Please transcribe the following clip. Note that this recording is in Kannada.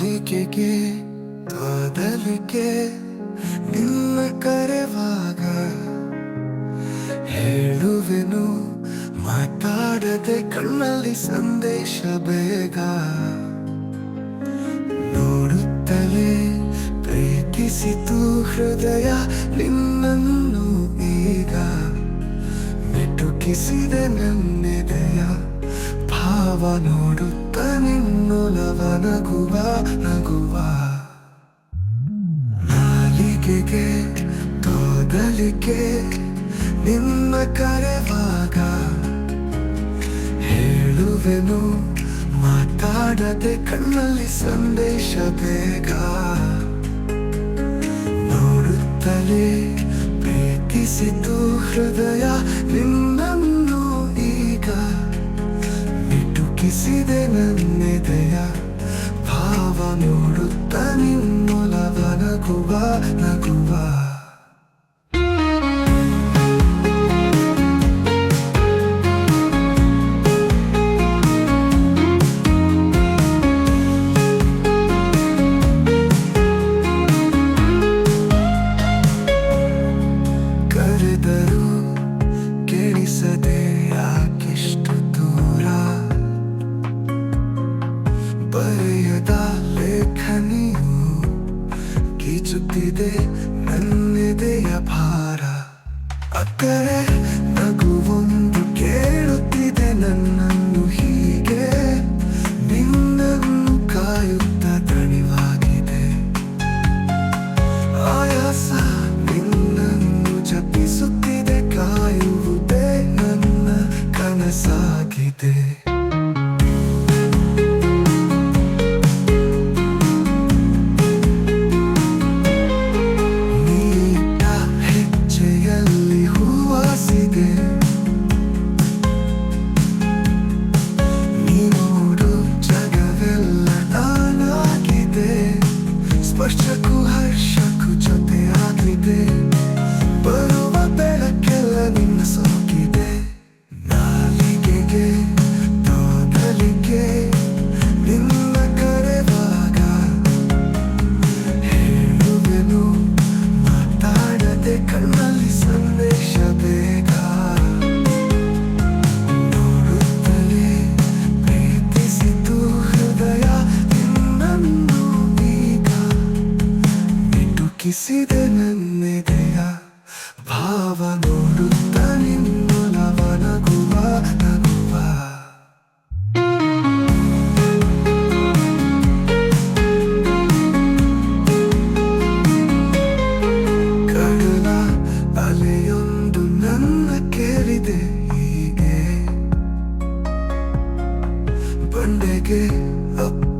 ನಾಲಿಗೆಗೆ ತೊದಲಿಗೆ ನಿನ್ನ ಕರೆವಾಗ ಹೇಳುವೆನು ಮಾತಾಡದೆ ಕಣ್ಣಲ್ಲಿ ಸಂದೇಶ ಬೇಗ ನೋಡುತ್ತಲೇ ಪ್ರೀತಿಸಿತು ಹೃದಯ ನಿನ್ನನ್ನು ಈಗ ಮಿಟುಕಿಸಿದೆ ನನ್ನೆದೆಯ ಭಾವ ನೋಡುತ್ತ ನಿನ್ನೊಲವ ನಗುವ ನಗುವ ನಾಲಿಗೆಗೆ ತೊದಲಿಗೆ ನಿನ್ನ ಕರೆವಾಗ ಹೇಳುವೆನು ಮಾತಾಡದೆ ಕಣ್ಣಲ್ಲಿ ಸಂದೇಶ ಬೇಗ ನೋಡುತ್ತಲೇ ಪ್ರೀತಿಸಿತು ಹೃದಯ ನಿನ್ನನ್ನು ಈಗ ಮಿಟುಕಿಸಿದೆ ನನ್ನೆದೆಯ ಭಾವ ನೋಡುತ್ತ ನಿನ್ನೊಲವ ನಗುವ ನಗುವ ಕೇಳಿಸದೆ ಯಾಕೆಷ್ಟು ದೂರ ಬರೆಯದ ಲೇಖನಿಯು ಗೀಚುತ್ತಿದೆ ನನ್ನೆದೆಯ ಭಾರ ಅಕ್ಕರೆ ನಗುವೊಂದು ಕೇಳುತ್ತಿದೆ ನನ್ನನ್ನು ಹೀಗೆ ನಿನ್ನನ್ನು ಕಾಯುತ್ತ ದಣಿವಾಗಿದೆ ಆಯಾಸ ನಿನ್ನನ್ನು ಜಪಿಸುತ್ತಿದೆ ಕಾಯುವುದೇ ನನ್ನ ಕನಸಾಗಿದೆ ನೀಟ ಹೆಜ್ಜೆಯಲ್ಲಿ ಹೂವಾಸಿದೆ ನೀನು ಜಗವೆಲ್ಲ ನಾನಾಗಿದೆ ಸ್ಪರ್ಶಕ್ಕೂ ಹರ್ಷಕ್ಕೂ ಜೊತೆಯಾಗಿದೆ ಬರುವ ಬೆಳಕೆಲ್ಲ ನಿನ್ನ ಸೋಕಿದೆ ನಾಲಿಗೆಗೆ ತೊದಲಿಗೆ ನಿನ್ನ ಕರೆವಾಗ ಹೇಳುವೆನು ಮಾತಾಡದೆ ಕಣ್ಣಲ್ಲಿ ಸಂದೇಶ ಬೇಗ ನೋಡುತ್ತಲೇ ಪ್ರೀತಿಸಿತು ಹೃದಯ ನಿನ್ನನ್ನು ಈಗ ಮಿಟುಕಿಸಿದೆ ನನ್ನೆದೆಯ ಭಾವ ನೋಡುತ್ತ ನಿನ್ನೊಲವ ನಗುವ ನಗುವ ಕಡಲ ಅಲೆಯೊಂದು ನನ್ನ ಕೇಳಿದೆ ಹೀಗೆ ಬಂಡೆಗೆ ಅಪ್ಪ